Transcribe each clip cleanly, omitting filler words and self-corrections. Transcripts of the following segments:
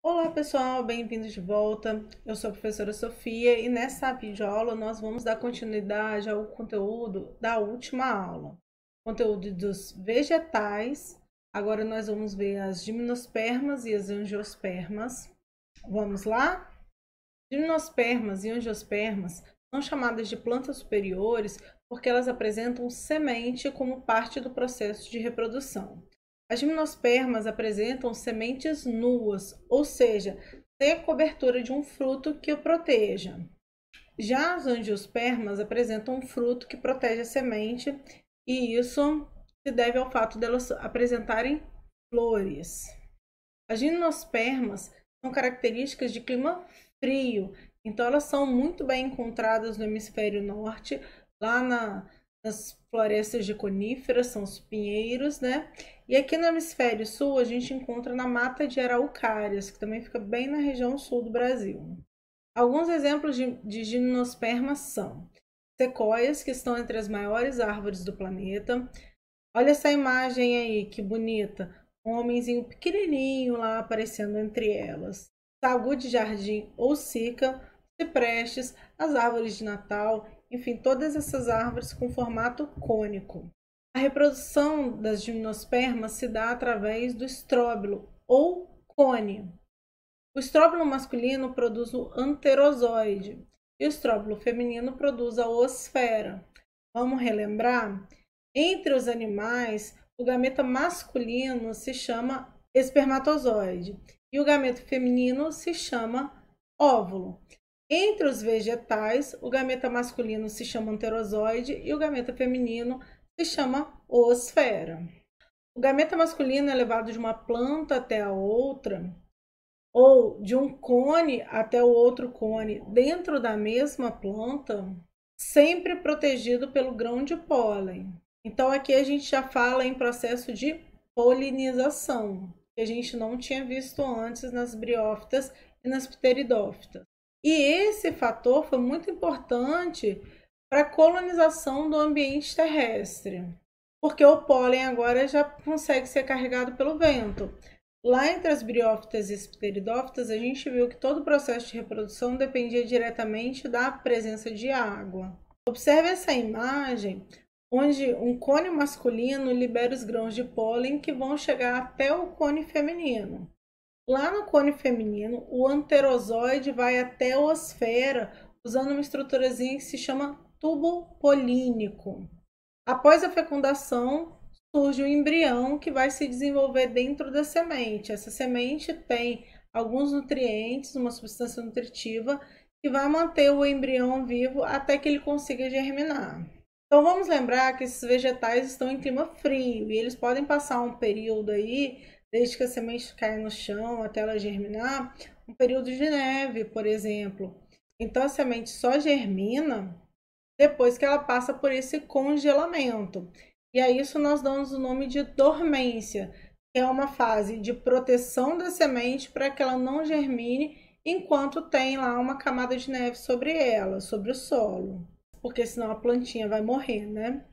Olá pessoal, bem-vindos de volta. Eu sou a professora Sofia e nessa videoaula nós vamos dar continuidade ao conteúdo da última aula. Conteúdo dos vegetais. Agora nós vamos ver as gimnospermas e as angiospermas. Vamos lá? Gimnospermas e angiospermas são chamadas de plantas superiores porque elas apresentam semente como parte do processo de reprodução. As gimnospermas apresentam sementes nuas, ou seja, sem a cobertura de um fruto que o proteja. Já as angiospermas apresentam um fruto que protege a semente, e isso se deve ao fato delas apresentarem flores. As gimnospermas são características de clima frio, então elas são muito bem encontradas no hemisfério norte, lá nas florestas de coníferas, são os pinheiros, né? E aqui no hemisfério sul a gente encontra na mata de araucárias, que também fica bem na região sul do Brasil. Alguns exemplos de gimnospermas são sequoias, que estão entre as maiores árvores do planeta. Olha essa imagem aí, que bonita. Um homenzinho pequenininho lá aparecendo entre elas. Sagu de jardim ou sica, ciprestes, as árvores de Natal, enfim, todas essas árvores com formato cônico. A reprodução das gimnospermas se dá através do estróbilo ou cone. O estróbilo masculino produz o anterozoide e o estróbilo feminino produz a oosfera. Vamos relembrar? Entre os animais, o gameta masculino se chama espermatozoide e o gameta feminino se chama óvulo. Entre os vegetais, o gameta masculino se chama anterozoide e o gameta feminino se chama oosfera. O gameta masculino é levado de uma planta até a outra, ou de um cone até o outro cone dentro da mesma planta, sempre protegido pelo grão de pólen. Então aqui a gente já fala em processo de polinização, que a gente não tinha visto antes nas briófitas e nas pteridófitas. E esse fator foi muito importante para a colonização do ambiente terrestre, porque o pólen agora já consegue ser carregado pelo vento. Lá entre as briófitas e as pteridófitas, a gente viu que todo o processo de reprodução dependia diretamente da presença de água. Observe essa imagem, onde um cone masculino libera os grãos de pólen que vão chegar até o cone feminino. Lá no cone feminino, o anterozoide vai até a oosfera usando uma estruturazinha que se chama tubo polínico. Após a fecundação, surge o embrião que vai se desenvolver dentro da semente. Essa semente tem alguns nutrientes, uma substância nutritiva, que vai manter o embrião vivo até que ele consiga germinar. Então vamos lembrar que esses vegetais estão em clima frio e eles podem passar um período aí, desde que a semente caia no chão até ela germinar, um período de neve, por exemplo. Então a semente só germina depois que ela passa por esse congelamento. E a isso nós damos o nome de dormência, que é uma fase de proteção da semente para que ela não germine enquanto tem lá uma camada de neve sobre ela, sobre o solo, porque senão a plantinha vai morrer, né?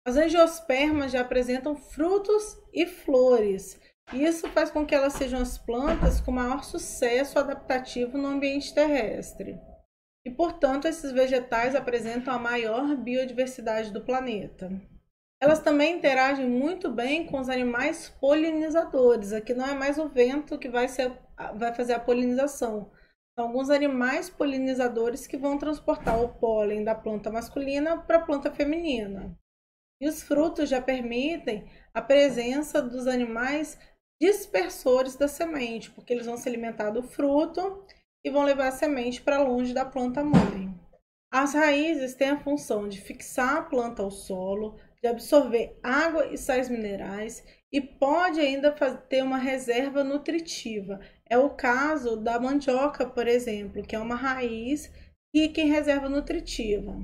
As angiospermas já apresentam frutos e flores. Isso faz com que elas sejam as plantas com maior sucesso adaptativo no ambiente terrestre. E, portanto, esses vegetais apresentam a maior biodiversidade do planeta. Elas também interagem muito bem com os animais polinizadores. Aqui não é mais o vento que vai fazer a polinização. São alguns animais polinizadores que vão transportar o pólen da planta masculina para a planta feminina. E os frutos já permitem a presença dos animais dispersores da semente, porque eles vão se alimentar do fruto e vão levar a semente para longe da planta mãe. As raízes têm a função de fixar a planta ao solo, de absorver água e sais minerais e pode ainda ter uma reserva nutritiva. É o caso da mandioca, por exemplo, que é uma raiz rica em reserva nutritiva.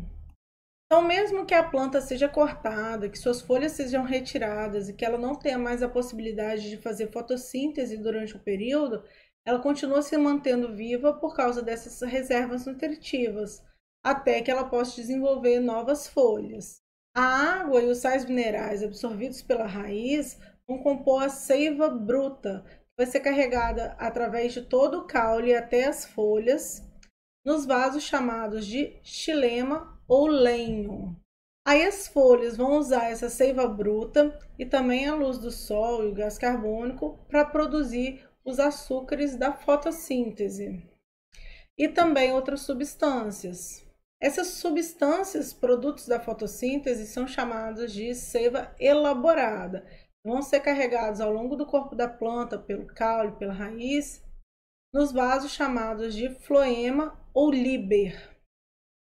Então, mesmo que a planta seja cortada, que suas folhas sejam retiradas e que ela não tenha mais a possibilidade de fazer fotossíntese durante o período, ela continua se mantendo viva por causa dessas reservas nutritivas, até que ela possa desenvolver novas folhas. A água e os sais minerais absorvidos pela raiz vão compor a seiva bruta, vai ser carregada através de todo o caule até as folhas, nos vasos chamados de xilema ou lenho. Aí as folhas vão usar essa seiva bruta e também a luz do sol e o gás carbônico para produzir os açúcares da fotossíntese e também outras substâncias. Essas substâncias, produtos da fotossíntese, são chamados de seiva elaborada. Vão ser carregados ao longo do corpo da planta, pelo caule, pela raiz, nos vasos chamados de floema ou líber.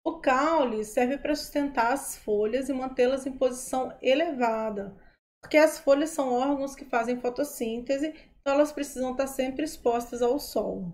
O caule serve para sustentar as folhas e mantê-las em posição elevada, porque as folhas são órgãos que fazem fotossíntese, então elas precisam estar sempre expostas ao sol.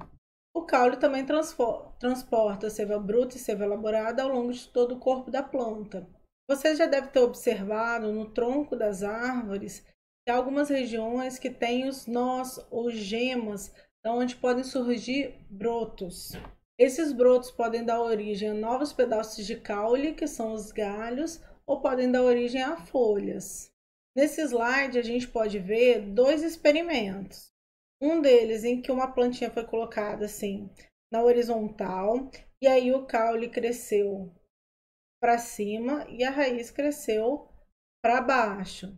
O caule também transporta seiva bruta e seiva elaborada ao longo de todo o corpo da planta. Você já deve ter observado no tronco das árvores que há algumas regiões que têm os nós ou gemas, onde podem surgir brotos. Esses brotos podem dar origem a novos pedaços de caule, que são os galhos, ou podem dar origem a folhas. Nesse slide, a gente pode ver dois experimentos. Um deles em que uma plantinha foi colocada assim na horizontal, e aí o caule cresceu para cima e a raiz cresceu para baixo.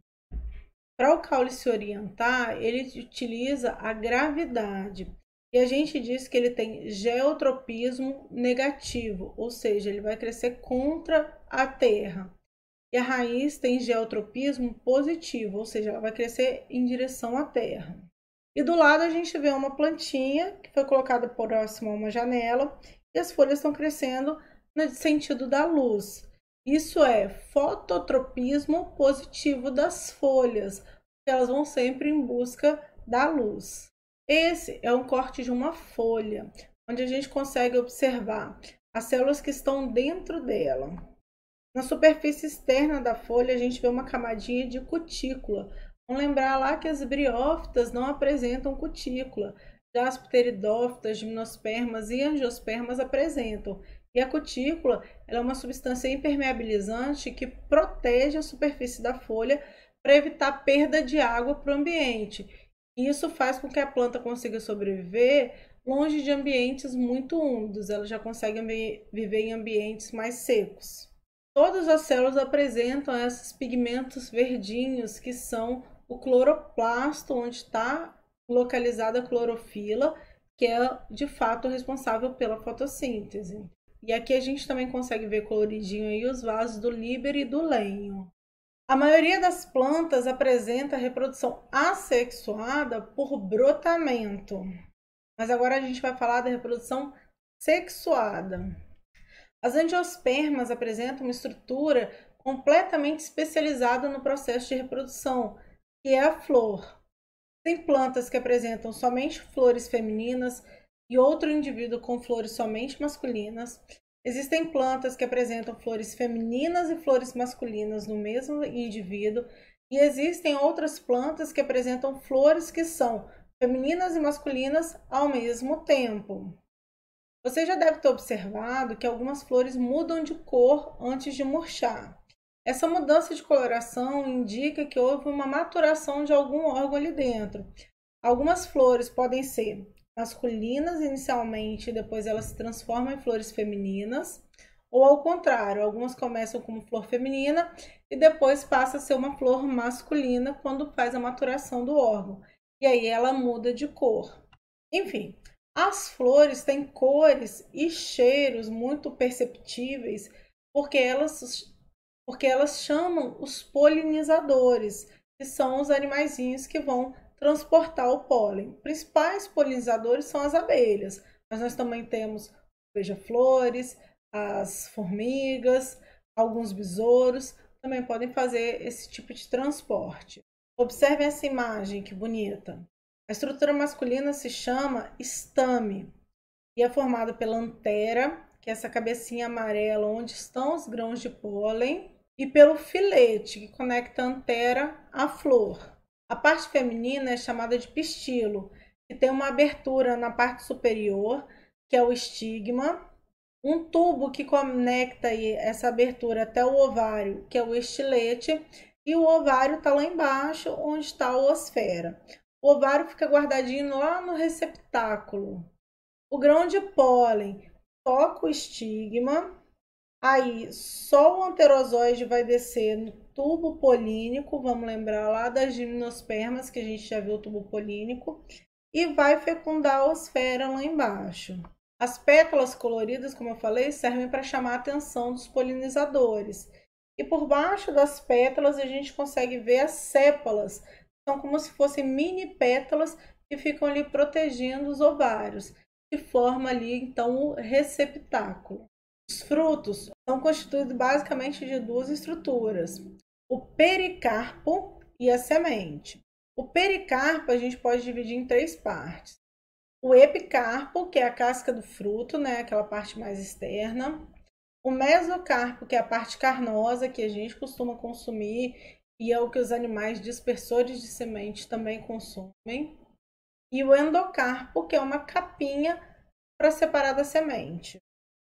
Para o caule se orientar, ele utiliza a gravidade. E a gente diz que ele tem geotropismo negativo, ou seja, ele vai crescer contra a terra. E a raiz tem geotropismo positivo, ou seja, ela vai crescer em direção à terra. E do lado a gente vê uma plantinha que foi colocada próximo a uma janela e as folhas estão crescendo no sentido da luz. Isso é fototropismo positivo das folhas, porque elas vão sempre em busca da luz. Esse é um corte de uma folha, onde a gente consegue observar as células que estão dentro dela. Na superfície externa da folha, a gente vê uma camadinha de cutícula. Vamos lembrar lá que as briófitas não apresentam cutícula. Já as pteridófitas, gimnospermas e angiospermas apresentam. E a cutícula ela é uma substância impermeabilizante que protege a superfície da folha para evitar perda de água para o ambiente. Isso faz com que a planta consiga sobreviver longe de ambientes muito úmidos. Ela já consegue viver em ambientes mais secos. Todas as células apresentam esses pigmentos verdinhos que são o cloroplasto, onde está localizada a clorofila, que é de fato responsável pela fotossíntese. E aqui a gente também consegue ver coloridinho aí os vasos do líber e do lenho. A maioria das plantas apresenta reprodução assexuada por brotamento. Mas agora a gente vai falar da reprodução sexuada. As angiospermas apresentam uma estrutura completamente especializada no processo de reprodução, que é a flor. Tem plantas que apresentam somente flores femininas e outro indivíduo com flores somente masculinas. Existem plantas que apresentam flores femininas e flores masculinas no mesmo indivíduo, e existem outras plantas que apresentam flores que são femininas e masculinas ao mesmo tempo. Você já deve ter observado que algumas flores mudam de cor antes de murchar. Essa mudança de coloração indica que houve uma maturação de algum órgão ali dentro. Algumas flores podem ser masculinas inicialmente, depois elas se transformam em flores femininas, ou ao contrário, algumas começam como flor feminina e depois passa a ser uma flor masculina quando faz a maturação do órgão, e aí ela muda de cor. Enfim, as flores têm cores e cheiros muito perceptíveis porque elas chamam os polinizadores, que são os animaizinhos que vão transportar o pólen. Os principais polinizadores são as abelhas, mas nós também temos beija-flores, as formigas, alguns besouros também podem fazer esse tipo de transporte. Observem essa imagem, que bonita. A estrutura masculina se chama estame e é formada pela antera, que é essa cabecinha amarela onde estão os grãos de pólen, e pelo filete, que conecta a antera à flor. A parte feminina é chamada de pistilo, que tem uma abertura na parte superior, que é o estigma, um tubo que conecta essa abertura até o ovário, que é o estilete, e o ovário está lá embaixo, onde está a oosfera. O ovário fica guardadinho lá no receptáculo. O grão de pólen toca o estigma. Aí, só o anterozoide vai descer no tubo polínico, vamos lembrar lá das gimnospermas, que a gente já viu o tubo polínico, e vai fecundar a osfera lá embaixo. As pétalas coloridas, como eu falei, servem para chamar a atenção dos polinizadores. E por baixo das pétalas a gente consegue ver as sépalas, são como se fossem mini pétalas que ficam ali protegendo os ovários, que forma ali então o receptáculo. Os frutos são constituídos basicamente de duas estruturas: o pericarpo e a semente. O pericarpo a gente pode dividir em três partes: o epicarpo, que é a casca do fruto, né, aquela parte mais externa; o mesocarpo, que é a parte carnosa que a gente costuma consumir e é o que os animais dispersores de semente também consomem; e o endocarpo, que é uma capinha para separar da semente.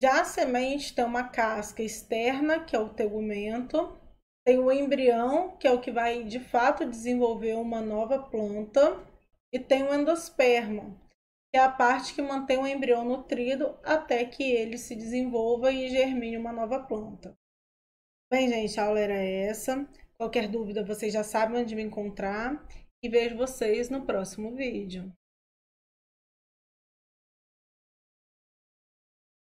Já a semente tem uma casca externa, que é o tegumento, tem o embrião, que é o que vai de fato desenvolver uma nova planta, e tem o endosperma, que é a parte que mantém o embrião nutrido até que ele se desenvolva e germine uma nova planta. Bem, gente, a aula era essa. Qualquer dúvida, vocês já sabem onde me encontrar e vejo vocês no próximo vídeo.